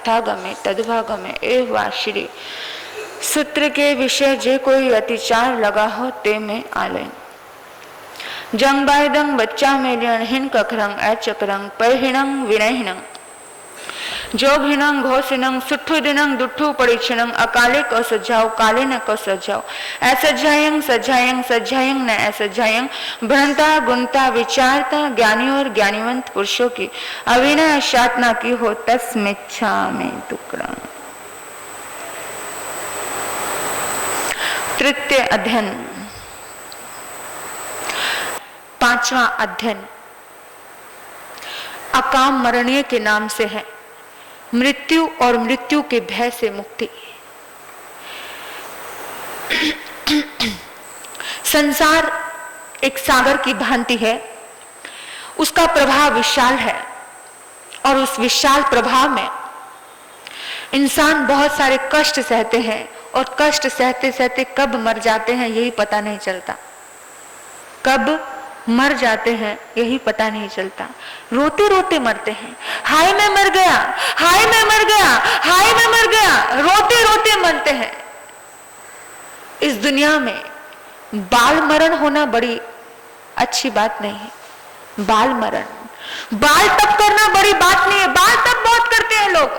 यथागमे तद्भागमे एवा श्री सूत्र के विषय जे कोई अतिचार लगा हो ते में आले जंग बायदंग बच्चा मेलियन हिन कखरंग ऐचकरंग पैहिणंग विनहिणंग जोग हिनंग घोषिनंग सुठु दिनंग दुठु परीक्षणंग अकाले को सजाओ काले न को सजाओ असज्जायंग सज्जायंग सज्जायंग न असज्जायंग भ्रंता गुणता विचारता ज्ञानी और ज्ञानीवंत पुरुषों की अविनय साधना की हो तस्मिच्छा में टुकड़ा। तृतीय अध्ययन, पांचवा अध्ययन अकाम मरणीय के नाम से है। मृत्यु और मृत्यु के भय से मुक्ति। संसार एक सागर की भांति है, उसका प्रभाव विशाल है और उस विशाल प्रभाव में इंसान बहुत सारे कष्ट सहते हैं और कष्ट सहते सहते कब मर जाते हैं यही पता नहीं चलता। कब मर जाते हैं यही पता नहीं चलता। रोते रोते मरते हैं, हाय मैं मर गया, हाय मैं मर गया, हाय मैं मर गया, रोते रोते मरते हैं। इस दुनिया में बाल मरण होना बड़ी अच्छी बात नहीं है। बाल मरण, बाल तब करना बड़ी बात नहीं है। बाल तब बहुत करते हैं लोग,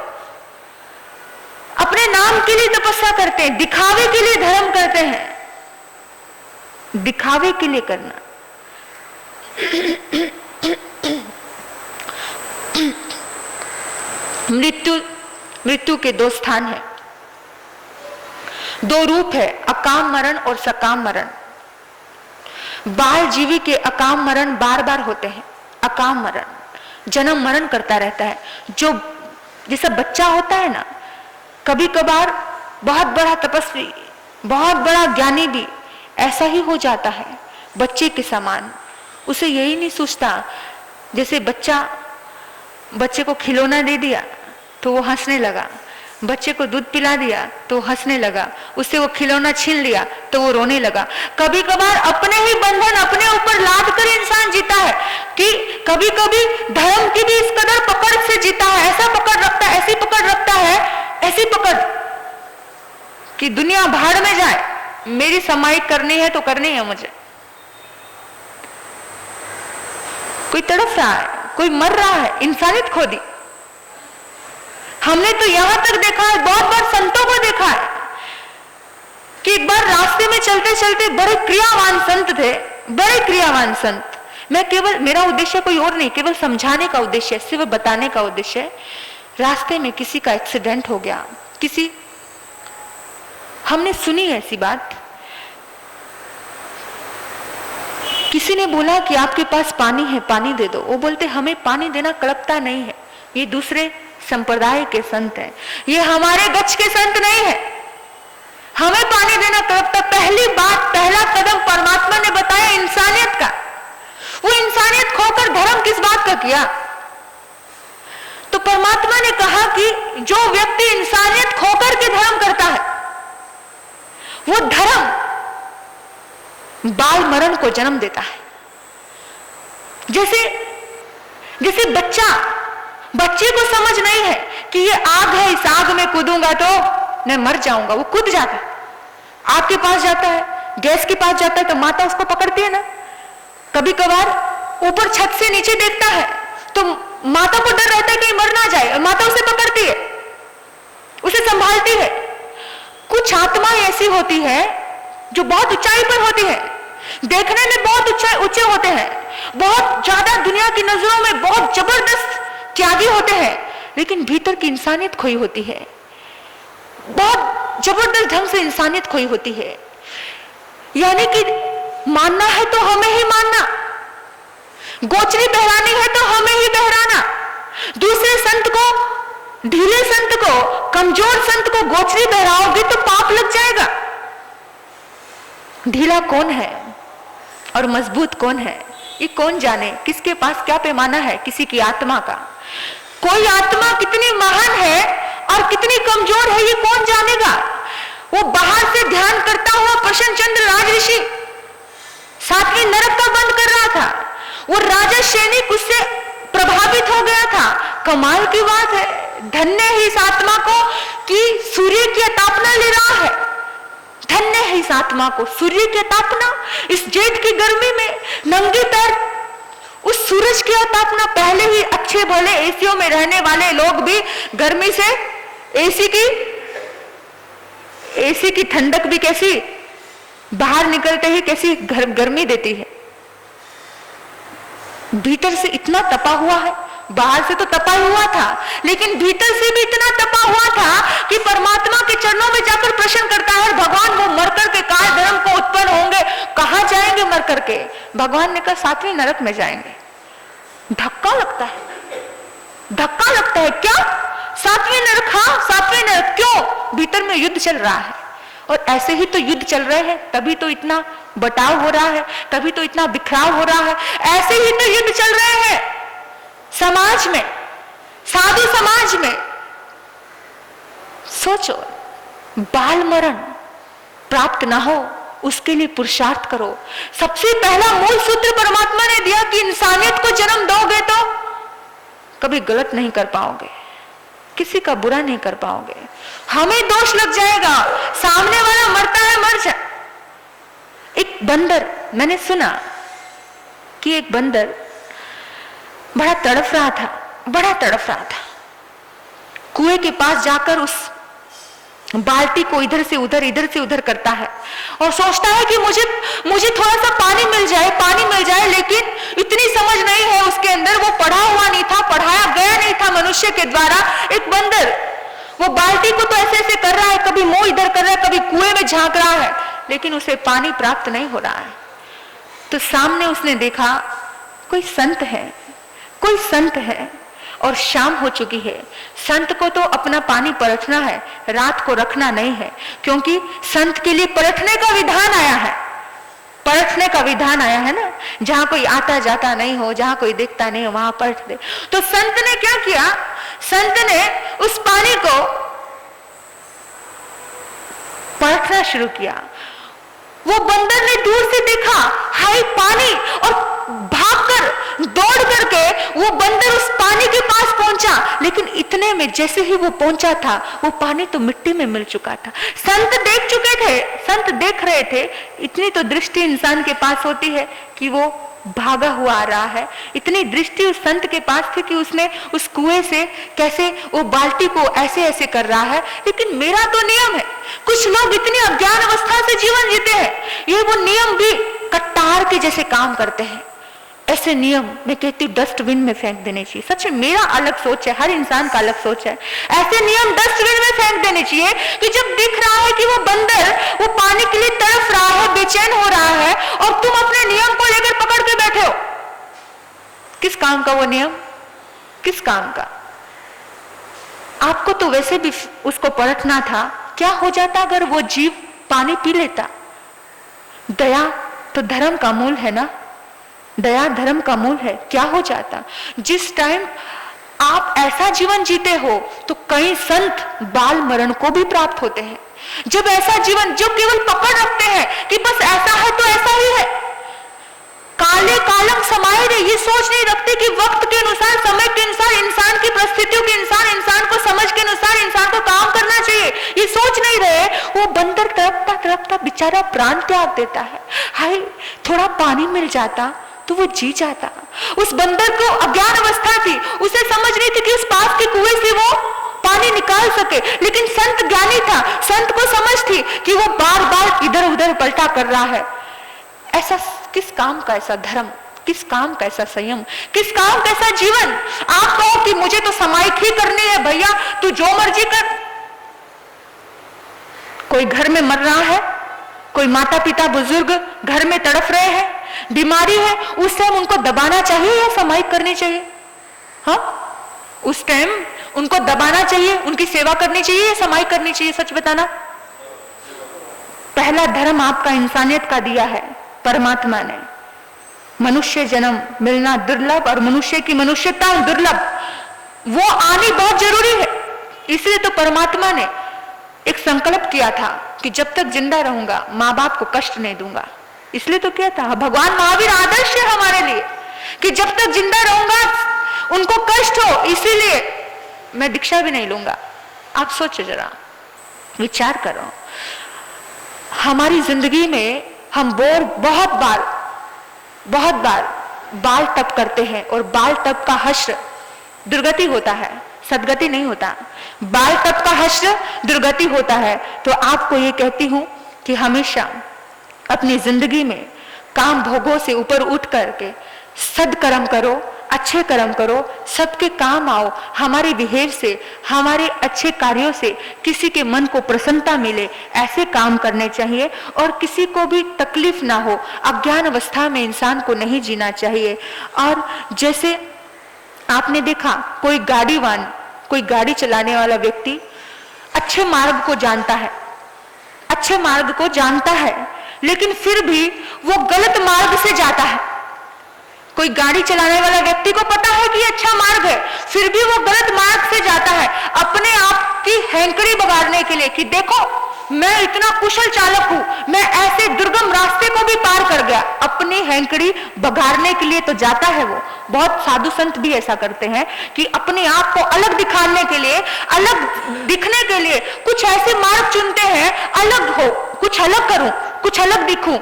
अपने नाम के लिए तपस्या करते हैं, दिखावे के लिए धर्म करते हैं, दिखावे के लिए करना। मृत्यु के दो स्थान है, दो रूप है, अकाम मरण और सकाम मरण। बाल जीवी के अकाम मरण बार बार होते हैं। अकाम मरण जन्म मरण करता रहता है। जो जैसा बच्चा होता है ना, कभी कभार बहुत बड़ा तपस्वी, बहुत बड़ा ज्ञानी भी ऐसा ही हो जाता है, बच्चे के समान। उसे यही नहीं सोचता, जैसे बच्चे को खिलौना दे दिया तो वो हंसने लगा, बच्चे को दूध पिला दिया तो हंसने लगा, उससे वो खिलौना छीन लिया तो वो रोने लगा। कभी कभार अपने ही बंधन अपने ऊपर लाद कर इंसान जीता है कि कभी कभी धर्म की भी इस कदर पकड़ से जीता है, ऐसा पकड़ रखता है, ऐसी पकड़ रखता है, ऐसी पकड़ कि दुनिया भाड़ में जाए, मेरी समाई करनी है तो करनी है मुझे। कोई तड़प रहा है, कोई मर रहा है, इंसानियत खो दी। हमने तो यहां तक देखा है, बहुत बार संतों को देखा है कि एक बार रास्ते में चलते चलते बड़े क्रियावान संत थे, बड़े क्रियावान संत। मेरा उद्देश्य कोई और नहीं, केवल समझाने का उद्देश्य है, सिर्फ बताने का उद्देश्य है। रास्ते में किसी का एक्सीडेंट हो गया, हमने सुनी ऐसी बात, किसी ने बोला कि आपके पास पानी है, पानी दे दो। वो बोलते हमें पानी देना कड़पता नहीं है, ये दूसरे संप्रदाय के संत हैं, ये हमारे गच्छ के संत नहीं है, हमें पानी देना कड़पता। पहली बात, पहला कदम परमात्मा ने बताया इंसानियत का। वो इंसानियत खोकर धर्म किस बात का किया? तो परमात्मा ने कहा कि जो व्यक्ति इंसानियत खोकर के धर्म करता है, वो धर्म बाल मरण को जन्म देता है। जैसे बच्चे को समझ नहीं है कि ये आग है, इस आग में कूदूंगा तो मैं मर जाऊंगा, वो कूद जाता है। आग के पास जाता है, गैस के पास जाता है तो माता उसको पकड़ती है ना। कभी कभार ऊपर छत से नीचे देखता है तो माता को डर रहता है कि मर ना जाए, माता उसे पकड़ती है, उसे संभालती है। कुछ आत्माएं ऐसी होती है जो बहुत ऊंचाई पर होती है, देखने में बहुत ऊंचे होते हैं, बहुत ज्यादा दुनिया की नजरों में बहुत जबरदस्त त्यागी होते हैं, लेकिन भीतर की इंसानियत खोई होती है, बहुत जबरदस्त ढंग से इंसानियत खोई होती है। यानी कि मानना है तो हमें ही मानना, गोचरी बहरानी है तो हमें ही बहराना। दूसरे संत को, ढीले संत को, कमजोर संत को गोचरी बहराओगे तो पाप लग जाएगा। ढीला कौन है और मजबूत कौन है ये कौन जाने, किसके पास क्या पैमाना है किसी की आत्मा का। कोई आत्मा कितनी महान है और कितनी कमजोर है ये कौन जानेगा। वो बाहर से ध्यान करता हुआ प्रसन्न चंद्र राज ऋषि 7वें नरक का बंद कर रहा था, वो राजा सैनिक उससे प्रभावित हो गया था, कमाल की बात है, धन्य है इस आत्मा को कि सूर्य की तापना ले रहा है। धन्य है इस आत्मा को, सूर्य की तापना, इस जेठ की गर्मी में नंगे पैर उस सूरज की तापना। पहले ही अच्छे भले एसीओ में रहने वाले लोग भी गर्मी से एसी की ठंडक भी कैसी बाहर निकलते ही कैसी गर्मी देती है। भीतर से इतना तपा हुआ है, बाहर से तो तपा हुआ था लेकिन भीतर से भी इतना तपा हुआ था कि परमात्मा के चरणों में जाकर प्रश्न करता है, भगवान वो मरकर के काल धर्म को उत्पन्न होंगे, कहां जाएंगे मर करके? भगवान ने कहा 7वें नरक में जाएंगे। धक्का लगता है, धक्का लगता है। क्या 7वें नरक? हाँ 7वें नरक। क्यों? भीतर में युद्ध चल रहा है। और ऐसे ही तो युद्ध चल रहे हैं, तभी तो इतना बटाव हो रहा है, तभी तो इतना बिखराव हो रहा है। ऐसे ही तो युद्ध चल रहे हैं समाज में, साधु समाज में। सोचो, बाल मरण प्राप्त ना हो उसके लिए पुरुषार्थ करो। सबसे पहला मूल सूत्र परमात्मा ने दिया कि इंसानियत को जन्म दोगे तो कभी गलत नहीं कर पाओगे, किसी का बुरा नहीं कर पाओगे। हमें दोष लग जाएगा, सामने वाला मरता है मर जाए। एक बंदर, मैंने सुना कि एक बंदर बड़ा तड़फ रहा था। कुएं के पास जाकर उस बाल्टी को इधर से उधर करता है और सोचता है कि मुझे थोड़ा सा पानी मिल जाए, लेकिन इतनी समझ नहीं है उसके अंदर, वो पढ़ा हुआ नहीं था, पढ़ाया गया नहीं था मनुष्य के द्वारा। एक बंदर वो बाल्टी को तो ऐसे कर रहा है, कभी मुंह इधर कर रहा है, कभी कुएं में झांक रहा है, लेकिन उसे पानी प्राप्त नहीं हो रहा है। तो सामने उसने देखा कोई संत है और शाम हो चुकी है। संत को तो अपना पानी परखना है, रात को रखना नहीं है, क्योंकि संत के लिए परखने का विधान आया है ना। जहां कोई आता जाता नहीं हो, जहां कोई दिखता नहीं हो, वहां परख दे। तो संत ने क्या किया? संत ने उस पानी को परखना शुरू किया। वो बंदर ने दूर से देखा, हाय पानी, और भागकर दौड़ करके वो बंदर उस पानी के पास पहुंचा। लेकिन इतने में जैसे ही वो पहुंचा था, वो पानी तो मिट्टी में मिल चुका था। संत देख चुके थे, संत देख रहे थे। इतनी तो दृष्टि इंसान के पास होती है कि वो भागा हुआ आ रहा है। इतनी दृष्टि उस संत के पास थी कि उसने उस कुएं से कैसे वो बाल्टी को ऐसे कर रहा है। लेकिन मेरा तो नियम है। कुछ लोग इतनी अज्ञान अवस्था से जीवन जीते हैं, ये वो नियम भी कट्टार के जैसे काम करते हैं। ऐसे नियम मैं कहती हूँ डस्टबिन में फेंक देने चाहिए। सच में मेरा अलग सोच है, हर इंसान का अलग सोच है। ऐसे नियम डस्टबिन में फेंक देने चाहिए कि जब दिख रहा है कि वो बंदर वो पानी के लिए तड़फ रहा है, बेचैन हो रहा है, और तुम अपने नियम को लेकर पकड़ के बैठे हो। किस काम का वो नियम? किस काम का? आपको तो वैसे भी उसको परखना था। क्या हो जाता अगर वो जीव पानी पी लेता? दया तो धर्म का मूल है ना, दया धर्म का मूल है। क्या हो जाता? जिस टाइम आप ऐसा जीवन जीते हो तो कई संत बाल मरण को भी प्राप्त होते हैं। जब ऐसा जीवन, जो केवल पकड़ रखते हैं कि बस ऐसा है तो ऐसा ही है, काले कालम समाये रहे, ये सोच नहीं रखते कि वक्त के अनुसार, समय के अनुसार, इंसान की परिस्थितियों के अनुसार, इंसान को समझ के अनुसार इंसान को काम करना चाहिए, ये सोच नहीं रहे। वो बंदर तड़पता बेचारा प्राण त्याग देता है। हाय थोड़ा पानी मिल जाता तो वो जी जाता। उस बंदर को अज्ञान अवस्था थी, उसे समझ नहीं थी कि उस पास के कुएं से वो पानी निकाल सके। लेकिन संत ज्ञानी था, संत को समझ थी कि वो बार बार इधर उधर पलटा कर रहा है। ऐसा किस काम का ऐसा धर्म, किस काम का ऐसा संयम, किस काम का ऐसा जीवन? आप कहो कि मुझे तो समाइक ही करनी है, भैया तू जो मर्जी कर। कोई घर में मर रहा है, कोई माता पिता बुजुर्ग घर में तड़फ रहे हैं, बीमारी है, उस टाइम उनको दबाना चाहिए या समाइक करनी चाहिए? हाँ, उस टाइम उनको दबाना चाहिए, उनकी सेवा करनी चाहिए या समाइक करनी चाहिए? सच बताना। पहला धर्म आपका इंसानियत का दिया है परमात्मा ने। मनुष्य जन्म मिलना दुर्लभ और मनुष्य की मनुष्यता दुर्लभ, वो आनी बहुत जरूरी है। इसलिए तो परमात्मा ने एक संकल्प किया था कि जब तक जिंदा रहूंगा माँ बाप को कष्ट नहीं दूंगा। इसलिए तो क्या था, भगवान महावीर आदर्श है हमारे लिए कि जब तक जिंदा रहूंगा उनको कष्ट हो, इसीलिए मैं दीक्षा भी नहीं लूंगा। आप सोचो जरा, विचार करो। हमारी जिंदगी में हम बहुत बार बाल तप करते हैं और बाल तप का हश्र दुर्गति होता है, सदगति नहीं होता। बाल तप का हश्र दुर्गति होता है। तो आपको ये कहती हूं कि हमेशा अपनी जिंदगी में काम भोगों से ऊपर उठ करके सदकर्म करो, अच्छे कर्म करो, सबके काम आओ। हमारे बिहेव से, हमारे अच्छे कार्यों से किसी के मन को प्रसन्नता मिले, ऐसे काम करने चाहिए और किसी को भी तकलीफ ना हो। अज्ञान अवस्था में इंसान को नहीं जीना चाहिए। और जैसे आपने देखा, कोई गाड़ी चलाने वाला व्यक्ति अच्छे मार्ग को जानता है, लेकिन फिर भी वो गलत मार्ग से जाता है। कोई गाड़ी चलाने वाला व्यक्ति को पता है कि अच्छा मार्ग है, फिर भी वो गलत मार्ग से जाता है, अपने आप की हैंकड़ी बगाड़ने के लिए कि देखो मैं इतना कुशल चालक हूं, मैं ऐसे दुर्गम रास्ते को भी पार कर गया। अपनी हैंकड़ी बगाड़ने के लिए तो जाता है वो। बहुत साधु संत भी ऐसा करते हैं कि अपने आप को अलग दिखाने के लिए, अलग दिखने के लिए कुछ ऐसे मार्ग चुनते हैं, अलग हो, कुछ अलग करूं, कुछ अलग दिखूं।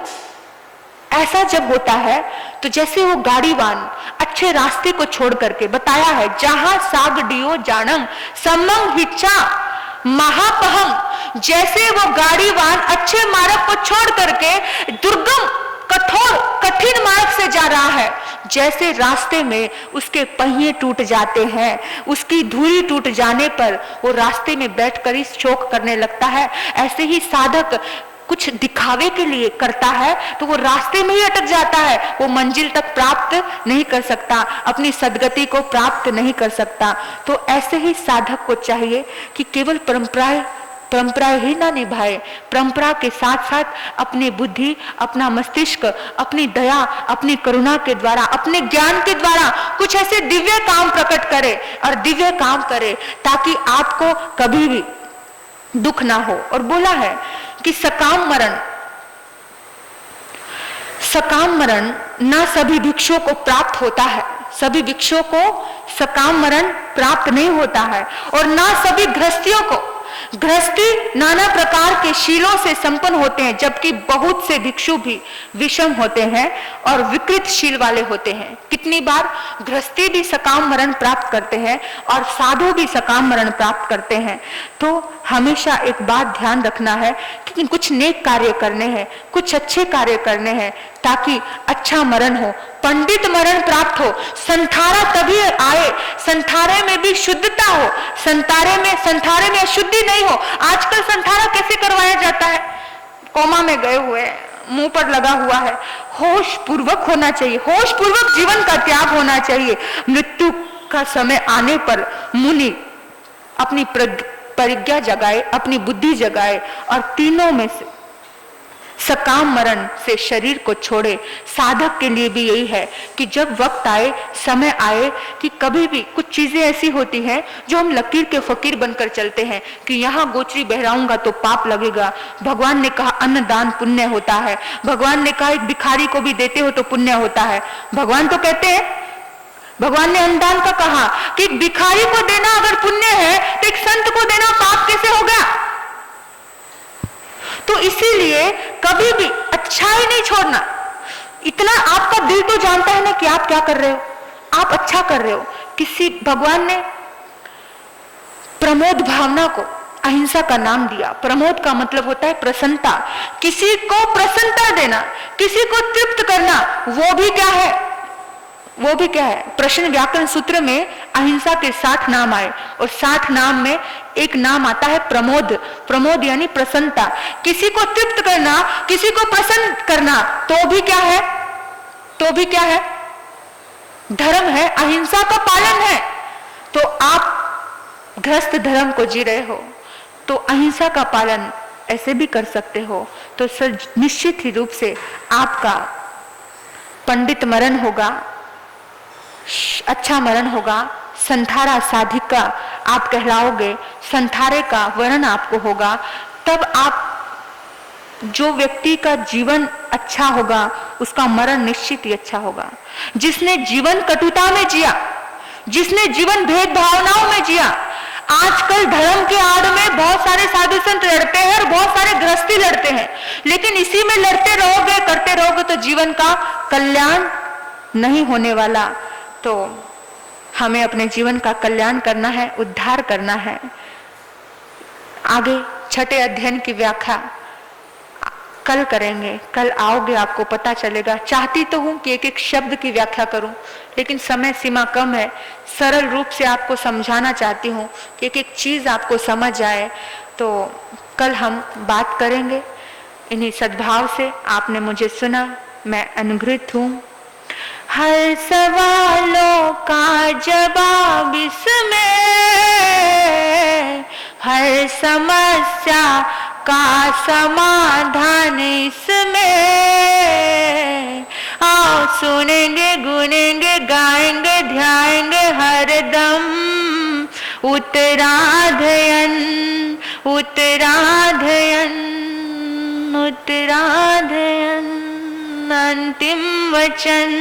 ऐसा जब होता है तो जैसे वो गाड़ीवान अच्छे रास्ते को छोड़ करके, बताया है जहां साग डियो जानम समंग हिच्चा महापहम, जैसे वो गाड़ीवान अच्छे मार्ग को छोड़ करके दुर्गम कठोर कठिन मार्ग से जा रहा है, जैसे रास्ते में उसके पहिए टूट जाते हैं, उसकी धुरी टूट जाने पर वो रास्ते में बैठकर ही शोक करने लगता है, ऐसे ही साधक कुछ दिखावे के लिए करता है तो वो रास्ते में ही अटक जाता है, वो मंजिल तक प्राप्त नहीं कर सकता, अपनी सदगति को प्राप्त नहीं कर सकता। तो ऐसे ही साधक को चाहिए कि केवल परंपराएं ही ना निभाए, परंपरा के साथ साथ अपनी बुद्धि, अपना मस्तिष्क, अपनी दया, अपनी करुणा के द्वारा, अपने ज्ञान के द्वारा कुछ ऐसे दिव्य काम प्रकट करे और दिव्य काम करे ताकि आपको कभी भी दुख ना हो। और बोला है कि सकाम मरण ना सभी भिक्षुओं को प्राप्त होता है, सभी भिक्षुओं को सकाम मरण प्राप्त नहीं होता है, और ना सभी गृहस्थी नाना प्रकार के शीलों से संपन्न होते हैं, जबकि बहुत से भिक्षु भी विषम होते हैं और विकृत शील वाले होते हैं। कितनी बार गृहस्थी भी सकाम मरण प्राप्त करते हैं और साधु भी सकाम मरण प्राप्त करते हैं। तो हमेशा एक बात ध्यान रखना है कि कुछ नेक कार्य करने हैं, कुछ अच्छे कार्य करने हैं ताकि अच्छा मरण हो, पंडित मरण प्राप्त हो। संथारा तभी आए, संथारे में भी शुद्धता हो, संथारे में अशुद्धि नहीं हो। आजकल संथारा कैसे करवाया जाता है? कोमा में गए हुए, मुंह पर लगा हुआ है। होश पूर्वक होना चाहिए, होश पूर्वक जीवन का त्याग होना चाहिए। मृत्यु का समय आने पर मुनि अपनी परिज्ञा जगाए, अपनी बुद्धि जगाए और तीनों में से सकाम मरण से शरीर को छोड़े। साधक के लिए भी यही है कि जब वक्त आए, समय आए कि कभी भी कुछ चीजें ऐसी होती हैं जो हम लकीर के फकीर बनकर चलते हैं कि यहाँ गोचरी बहराऊंगा तो पाप लगेगा। भगवान ने कहा अन्न दान पुण्य होता है, भगवान ने कहा एक भिखारी को भी देते हो तो पुण्य होता है। भगवान तो कहते हैं, भगवान ने अन्नदान का कहा कि एक भिखारी को देना अगर पुण्य है तो एक संत को देना पाप कैसे हो गया? तो इसीलिए कभी भी अच्छाई नहीं छोड़ना। इतना आपका दिल तो जानता है ना कि आप क्या कर रहे हो, आप अच्छा कर रहे हो। भगवान ने प्रमोद भावना को अहिंसा का नाम दिया। प्रमोद का मतलब होता है प्रसन्नता, किसी को प्रसन्नता देना, किसी को तृप्त करना। वो भी क्या है? प्रश्न व्याकरण सूत्र में अहिंसा के 60 नाम आए और 60 नाम में एक नाम आता है प्रमोद। प्रमोद यानी प्रसन्नता, किसी को तृप्त करना, किसी को प्रसन्न करना। तो भी क्या है? धर्म है, अहिंसा का पालन है। तो आप गृहस्थ धर्म को जी रहे हो तो अहिंसा का पालन ऐसे भी कर सकते हो। तो सर निश्चित ही रूप से आपका पंडित मरण होगा, अच्छा मरण होगा। संथारा साधिका आप कहलाओगे, संथारे का वर्ण आपको होगा। तब आप, जो व्यक्ति का जीवन अच्छा होगा उसका मरण निश्चित ही अच्छा होगा। जिसने जीवन कटुता में जिया, जिसने जीवन भेद भावनाओं में जिया। आजकल धर्म के आड़ में बहुत सारे साधु संत लड़ते हैं और बहुत सारे गृहस्थी लड़ते हैं, लेकिन इसी में लड़ते रहोगे, करते रहोगे तो जीवन का कल्याण नहीं होने वाला। तो हमें अपने जीवन का कल्याण करना है, उद्धार करना है। आगे छठे अध्ययन की व्याख्या कल करेंगे, कल आओगे, आपको पता चलेगा। चाहती तो हूं कि एक एक शब्द की व्याख्या करूं, लेकिन समय सीमा कम है। सरल रूप से आपको समझाना चाहती हूं कि एक एक चीज आपको समझ आए। तो कल हम बात करेंगे इन्हीं सद्भाव से। आपने मुझे सुना, मैं अनुग्रहित हूं। हर सवालों का जवाब इसमें, हर समस्या का समाधान इसमें। आओ सुनेंगे, गुनेंगे, गाएंगे, ध्याएंगे हरदम उत्तराधयन, उत्तराधयन, उत्तराधयन। अंतिम वचन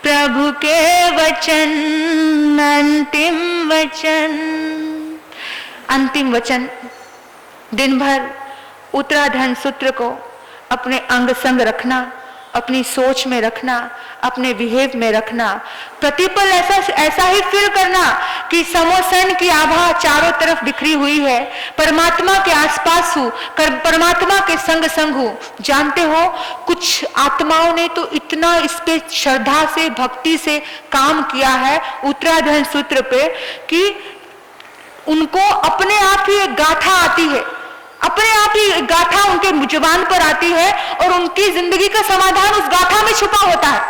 प्रभु के वचन, अंतिम वचन। अंतिम वचन दिन भर उत्तराधयन सूत्र को अपने अंग संग रखना, अपनी सोच में रखना, अपने बिहेव में रखना। प्रतिपल ऐसा ही फील करना कि समोसन की आभा चारों तरफ बिखरी हुई है, परमात्मा के आसपास हूँ, परमात्मा के संग संग हूँ। जानते हो, कुछ आत्माओं ने तो इतना इस पे श्रद्धा से, भक्ति से काम किया है उत्तराधयन सूत्र पे कि उनको अपने आप ही एक गाथा आती है, अपने आप ही एक गाथा उनके जुबान पर आती है और उनकी जिंदगी का समाधान उस गाथा में छुपा होता है।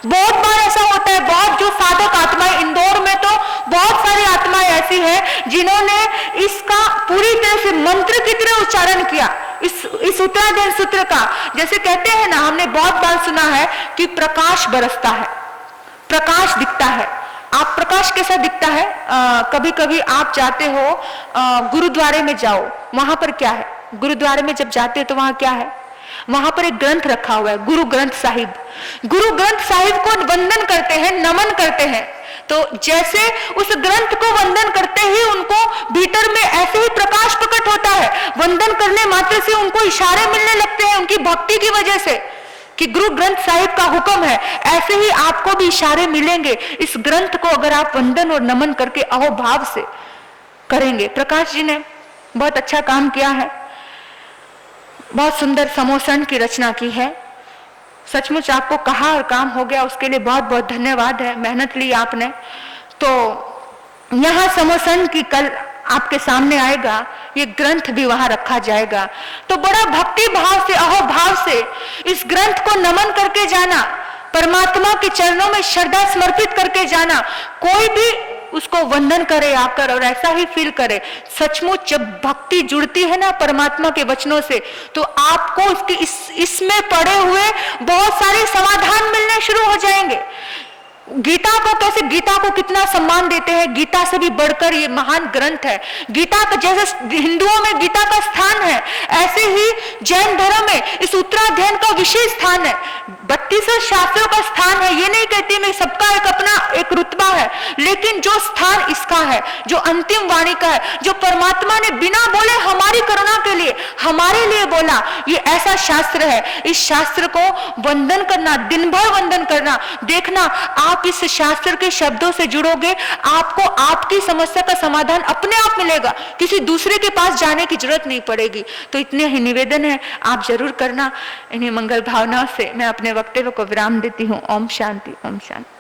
बहुत बार ऐसा होता है, बहुत जो साधक आत्माएं, इंदौर में तो बहुत सारी आत्माएं ऐसी हैं जिन्होंने इसका पूरी तरह से मंत्र की तरह उच्चारण किया, इस उत्तराधयन सूत्र का। जैसे कहते हैं ना, हमने बहुत बार सुना है कि प्रकाश बरसता है, प्रकाश दिखता है। आप प्रकाश कैसा दिखता है? कभी कभी आप जाते हो गुरुद्वारे में, जाओ, वहां पर क्या है? गुरुद्वारे में जब जाते हो तो वहां क्या है? वहां पर एक ग्रंथ रखा हुआ है, गुरु ग्रंथ साहिब। गुरु ग्रंथ साहिब को वंदन करते हैं, नमन करते हैं। तो जैसे उस ग्रंथ को वंदन करते ही उनको भीतर में ऐसे ही प्रकाश प्रकट होता है। वंदन करने मात्र से उनको इशारे मिलने लगते हैं उनकी भक्ति की वजह से कि गुरु ग्रंथ साहिब का हुक्म है। ऐसे ही आपको भी इशारे मिलेंगे इस ग्रंथ को अगर आप वंदन और नमन करके अहोभाव से करेंगे। प्रकाश जी ने बहुत अच्छा काम किया है, बहुत सुंदर समोसन की रचना की है। सचमुच आपको कहा और काम हो गया, उसके लिए बहुत बहुत धन्यवाद है। मेहनत ली आपने। तो यहाँ समोसन की कल आपके सामने आएगा, ये ग्रंथ भी वहां रखा जाएगा। तो बड़ा भक्ति भाव से, अहोभाव से इस ग्रंथ को नमन करके जाना, परमात्मा के चरणों में श्रद्धा समर्पित करके जाना। कोई भी उसको वंदन करे आकर और ऐसा ही फील करे। सचमुच जब भक्ति जुड़ती है ना परमात्मा के वचनों से, तो आपको उसके इसमें पड़े हुए बहुत सारे समाधान मिलने शुरू हो जाएंगे। गीता को कैसे, गीता को कितना सम्मान देते हैं, गीता से भी बढ़कर ये महान ग्रंथ है। गीता का जैसे हिंदुओं में गीता का स्थान है, ऐसे ही जैन धर्म में इस उत्तराधयन का विशेष स्थान है। 32 शास्त्रों का स्थान है। ये नहीं कहती मैं, सबका एक अपना एक रुतबा है, लेकिन जो स्थान इसका है, जो अंतिम वाणी का है, जो परमात्मा ने बिना बोले हमारी करुणा के लिए, हमारे लिए बोला, ये ऐसा शास्त्र है। इस शास्त्र को वंदन करना, दिन भर वंदन करना। देखना, आप इस शास्त्र के शब्दों से जुड़ोगे, आपको आपकी समस्या का समाधान अपने आप मिलेगा, किसी दूसरे के पास जाने की जरूरत नहीं पड़ेगी। तो इतने ही निवेदन है, आप जरूर करना। इन्हीं मंगल भावनाओं से मैं अपने वक्तव्य को विराम देती हूँ। ओम शांति, ओम शांति।